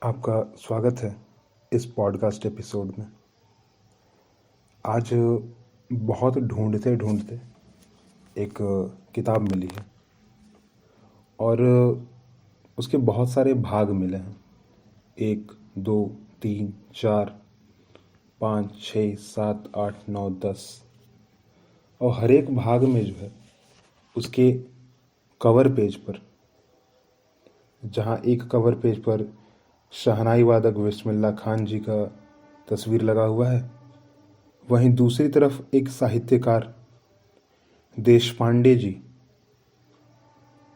आपका स्वागत है इस पॉडकास्ट एपिसोड में। आज बहुत ढूंढते ढूंढते एक किताब मिली है और उसके बहुत सारे भाग मिले हैं। 1, 2, 3, 4, 5, 6, 7, 8, 9, 10 और हर एक भाग में जो है उसके कवर पेज पर, जहाँ एक कवर पेज पर शहनाई वादक बिस्मिल्लाह खान जी का तस्वीर लगा हुआ है, वहीं दूसरी तरफ एक साहित्यकार देशपांडे जी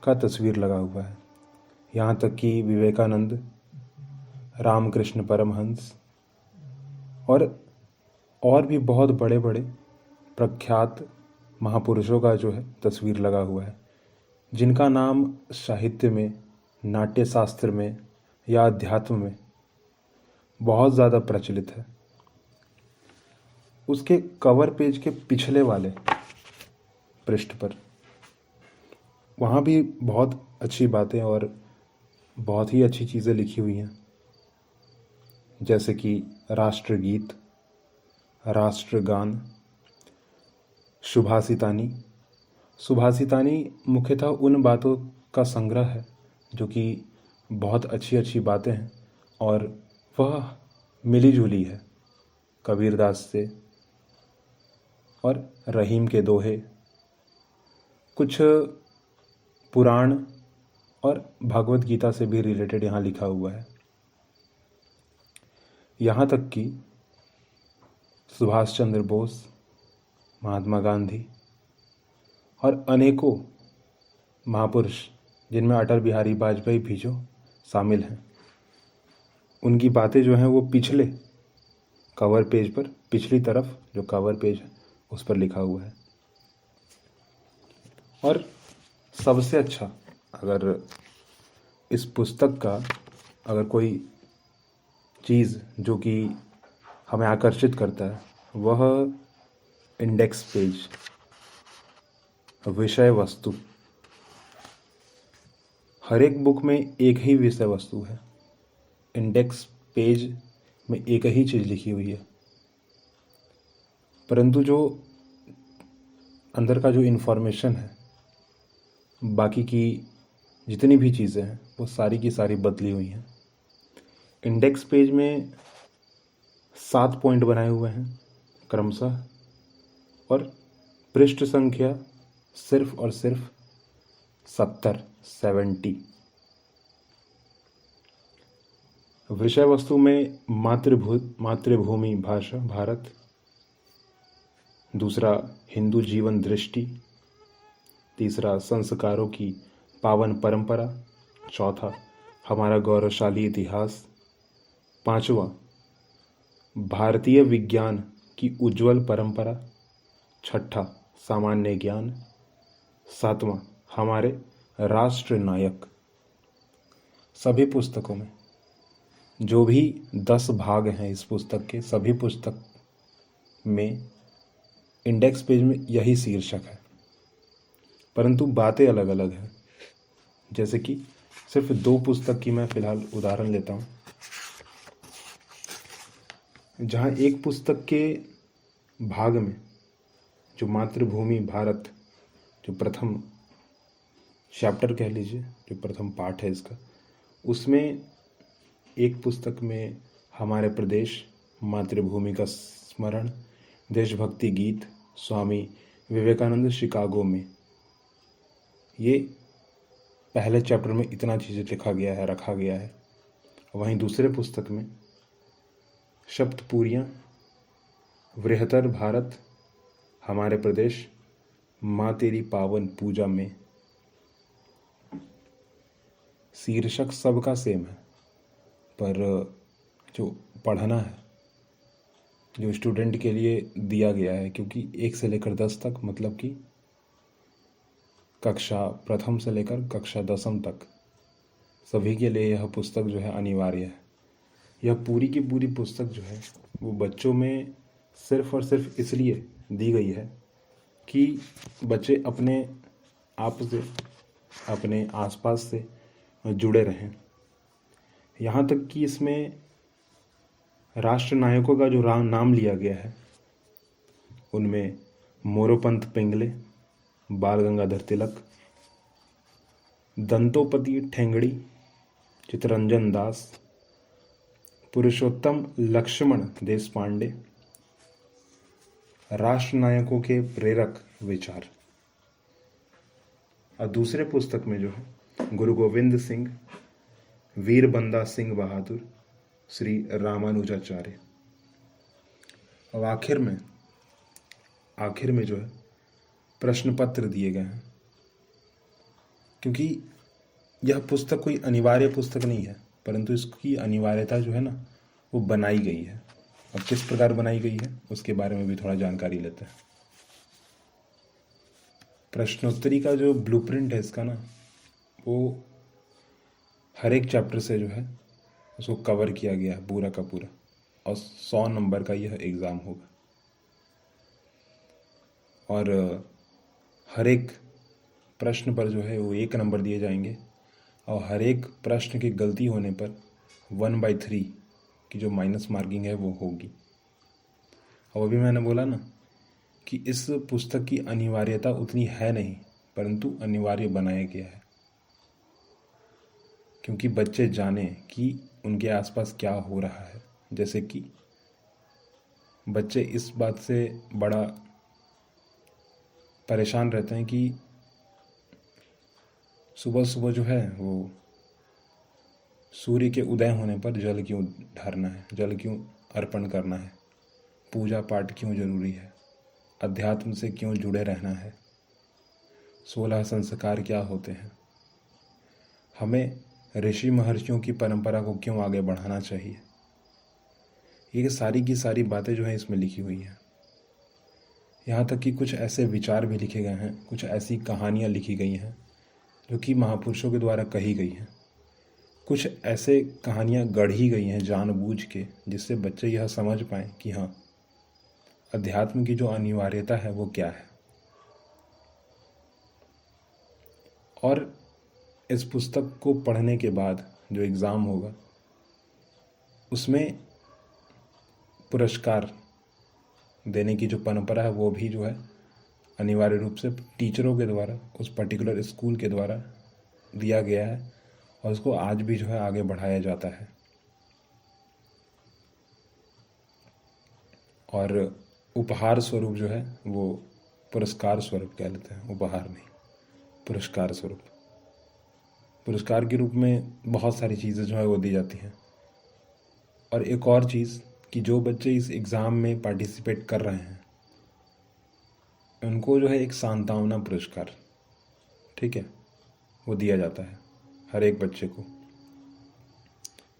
का तस्वीर लगा हुआ है। यहाँ तक कि विवेकानंद, रामकृष्ण परमहंस और भी बहुत बड़े बड़े प्रख्यात महापुरुषों का जो है तस्वीर लगा हुआ है, जिनका नाम साहित्य में, नाट्य शास्त्र में या अध्यात्म में बहुत ज़्यादा प्रचलित है। उसके कवर पेज के पिछले वाले पृष्ठ पर वहाँ भी बहुत अच्छी बातें और बहुत ही अच्छी चीज़ें लिखी हुई हैं, जैसे कि राष्ट्रगीत, राष्ट्रगान, सुभाषितानी। सुभाषितानी मुख्यतः उन बातों का संग्रह है जो कि बहुत अच्छी अच्छी बातें हैं और वह मिली जुली है कबीरदास से और रहीम के दोहे, कुछ पुराण और भगवत गीता से भी रिलेटेड यहाँ लिखा हुआ है। यहाँ तक कि सुभाष चंद्र बोस, महात्मा गांधी और अनेकों महापुरुष, जिनमें अटल बिहारी वाजपेयी भी जो शामिल हैं, उनकी बातें जो हैं वो पिछले कवर पेज पर, पिछली तरफ जो कवर पेज है उस पर लिखा हुआ है। और सबसे अच्छा, अगर इस पुस्तक का अगर कोई चीज़ जो कि हमें आकर्षित करता है, वह इंडेक्स पेज, विषय वस्तु। हर एक बुक में एक ही विषय वस्तु है, इंडेक्स पेज में एक ही चीज़ लिखी हुई है, परंतु जो अंदर का जो इन्फॉर्मेशन है, बाकी की जितनी भी चीज़ें हैं वो सारी की सारी बदली हुई हैं। इंडेक्स पेज में 7 पॉइंट बनाए हुए हैं क्रमशः, और पृष्ठ संख्या सिर्फ और सिर्फ 70। विषय वस्तु में मातृभूमि भाषा भारत, दूसरा हिंदू जीवन दृष्टि, तीसरा संस्कारों की पावन परंपरा, चौथा हमारा गौरवशाली इतिहास, पांचवा भारतीय विज्ञान की उज्जवल परंपरा, छठा सामान्य ज्ञान, सातवां हमारे राष्ट्र नायक। सभी पुस्तकों में जो भी 10 भाग हैं इस पुस्तक के, सभी पुस्तक में इंडेक्स पेज में यही शीर्षक है, परंतु बातें अलग अलग हैं। जैसे कि सिर्फ 2 पुस्तक की मैं फ़िलहाल उदाहरण लेता हूँ। जहाँ एक पुस्तक के भाग में जो मातृभूमि भारत, जो प्रथम चैप्टर कह लीजिए, जो प्रथम पाठ है इसका, उसमें एक पुस्तक में हमारे प्रदेश, मातृभूमि का स्मरण, देशभक्ति गीत, स्वामी विवेकानंद शिकागो में, ये पहले चैप्टर में इतना चीज़ें लिखा गया है, रखा गया है। वहीं दूसरे पुस्तक में शब्दपूरियाँ, बृहत्तर भारत, हमारे प्रदेश, माँ तेरी पावन पूजा में, शीर्षक सबका सेम है, पर जो पढ़ना है, जो स्टूडेंट के लिए दिया गया है, क्योंकि 1 से लेकर 10 तक, मतलब कि कक्षा प्रथम से लेकर कक्षा 10वीं तक सभी के लिए यह पुस्तक जो है अनिवार्य है। यह पूरी की पूरी पुस्तक जो है वो बच्चों में सिर्फ़ और सिर्फ इसलिए दी गई है कि बच्चे अपने आप से, अपने आसपास से जुड़े रहें। यहाँ तक कि इसमें राष्ट्र नायकों का जो नाम लिया गया है उनमें मोरोपंत पिंगले, बाल गंगाधर तिलक, दंतोपति ठेंगड़ी, चित्तरंजन दास, पुरुषोत्तम लक्ष्मण देशपांडे, राष्ट्र नायकों के प्रेरक विचार। और दूसरे पुस्तक में जो है गुरु गोविंद सिंह, वीर बंदा सिंह बहादुर, श्री रामानुजाचार्य। और आखिर में जो है प्रश्न पत्र दिए गए हैं, क्योंकि यह पुस्तक कोई अनिवार्य पुस्तक नहीं है, परंतु इसकी अनिवार्यता जो है ना वो बनाई गई है। अब किस प्रकार बनाई गई है उसके बारे में भी थोड़ा जानकारी लेते हैं। प्रश्नोत्तरी का जो ब्लूप्रिंट है इसका ना, वो हर एक चैप्टर से जो है उसको कवर किया गया है पूरा का पूरा, और 100 नंबर का यह एग्ज़ाम होगा। और हर एक प्रश्न पर जो है वो 1 नंबर दिए जाएंगे, और हर एक प्रश्न की गलती होने पर 1/3 की जो माइनस मार्किंग है वो होगी। और अभी मैंने बोला ना कि इस पुस्तक की अनिवार्यता उतनी है नहीं, परंतु अनिवार्य बनाया गया है, क्योंकि बच्चे जाने कि उनके आसपास क्या हो रहा है। जैसे कि बच्चे इस बात से बड़ा परेशान रहते हैं कि सुबह सुबह जो है वो सूर्य के उदय होने पर जल क्यों ढारना है, जल क्यों अर्पण करना है, पूजा पाठ क्यों जरूरी है, अध्यात्म से क्यों जुड़े रहना है, 16 संस्कार क्या होते हैं, हमें ऋषि महर्षियों की परंपरा को क्यों आगे बढ़ाना चाहिए। ये सारी की सारी बातें जो हैं इसमें लिखी हुई हैं। यहाँ तक कि कुछ ऐसे विचार भी लिखे गए हैं, कुछ ऐसी कहानियाँ लिखी गई हैं जो कि महापुरुषों के द्वारा कही गई हैं। कुछ ऐसे कहानियाँ गढ़ी गई हैं जानबूझ के, जिससे बच्चे यह समझ पाएँ कि हाँ, अध्यात्म की जो अनिवार्यता है वो क्या है। और इस पुस्तक को पढ़ने के बाद जो एग्ज़ाम होगा उसमें पुरस्कार देने की जो परंपरा है वो भी जो है अनिवार्य रूप से टीचरों के द्वारा उस पर्टिकुलर स्कूल के द्वारा दिया गया है, और उसको आज भी जो है आगे बढ़ाया जाता है। और उपहार स्वरूप जो है वो पुरस्कार स्वरूप कह लेते हैं, उपहार नहीं, पुरस्कार स्वरूप। पुरस्कार के रूप में बहुत सारी चीज़ें जो है वो दी जाती हैं। और एक और चीज़ कि जो बच्चे इस एग्ज़ाम में पार्टिसिपेट कर रहे हैं उनको जो है एक सांत्वना पुरस्कार, ठीक है, वो दिया जाता है हर एक बच्चे को।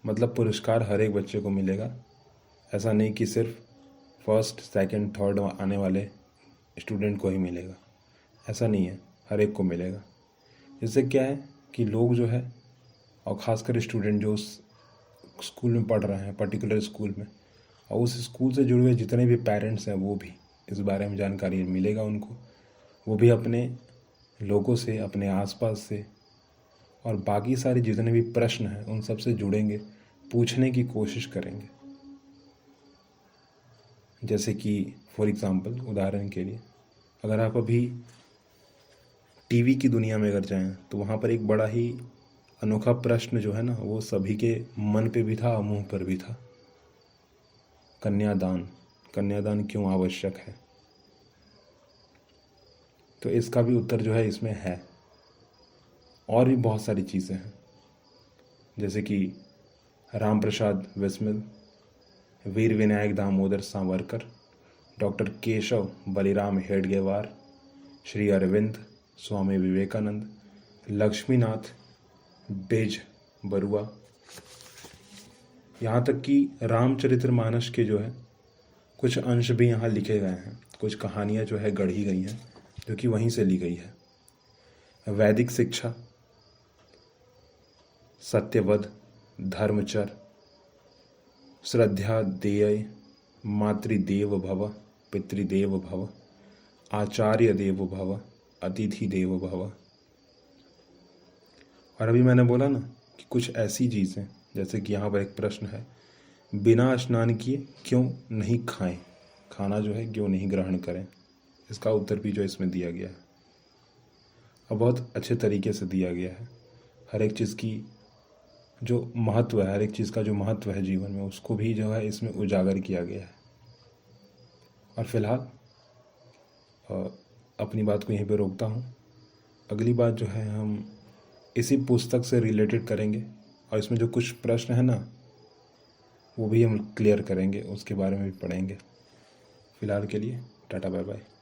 मतलब पुरस्कार हर एक बच्चे को मिलेगा, ऐसा नहीं कि सिर्फ फर्स्ट सेकंड थर्ड आने वाले स्टूडेंट को ही मिलेगा, ऐसा नहीं है, हर एक को मिलेगा। इससे क्या है कि लोग जो है, और ख़ासकर स्टूडेंट जो उस स्कूल में पढ़ रहे हैं पर्टिकुलर स्कूल में, और उस स्कूल से जुड़े हुए जितने भी पेरेंट्स हैं वो भी इस बारे में जानकारी मिलेगा उनको। वो भी अपने लोगों से, अपने आसपास से, और बाकी सारे जितने भी प्रश्न हैं उन सब से जुड़ेंगे, पूछने की कोशिश करेंगे। जैसे कि फॉर एग्ज़ाम्पल, उदाहरण के लिए, अगर आप अभी टीवी की दुनिया में अगर जाएं तो वहाँ पर एक बड़ा ही अनोखा प्रश्न जो है ना वो सभी के मन पे भी था और मुंह पर भी था। कन्यादान क्यों आवश्यक है? तो इसका भी उत्तर जो है इसमें है। और भी बहुत सारी चीज़ें हैं, जैसे कि राम प्रसाद बिस्मिल, वीर विनायक दामोदर सावरकर, डॉक्टर केशव बलिराम हेडगेवार, श्री अरविंद, स्वामी विवेकानंद, लक्ष्मीनाथ बेज बरुआ, यहाँ तक कि रामचरितमानस के जो है कुछ अंश भी यहाँ लिखे गए हैं। कुछ कहानियाँ जो है गढ़ी गई हैं जो कि वहीं से ली गई है। वैदिक शिक्षा, सत्यवध, धर्मचर, श्रद्धा देय, मातृदेव भव, पितृदेव भव, आचार्य देव भव, अतिथि देव भव। और अभी मैंने बोला ना कि कुछ ऐसी चीज़ें जैसे कि यहाँ पर एक प्रश्न है, बिना स्नान किए क्यों नहीं खाएं, खाना जो है क्यों नहीं ग्रहण करें। इसका उत्तर भी जो इसमें दिया गया है और बहुत अच्छे तरीके से दिया गया है। हर एक चीज़ की जो महत्व है, हर एक चीज़ का जो महत्व है जीवन में, उसको भी जो है इसमें उजागर किया गया है। और फिलहाल अपनी बात को यहीं पे रोकता हूँ। अगली बात जो है हम इसी पुस्तक से रिलेटेड करेंगे और इसमें जो कुछ प्रश्न है ना, वो भी हम क्लियर करेंगे, उसके बारे में भी पढ़ेंगे। फ़िलहाल के लिए टाटा बाय बाय।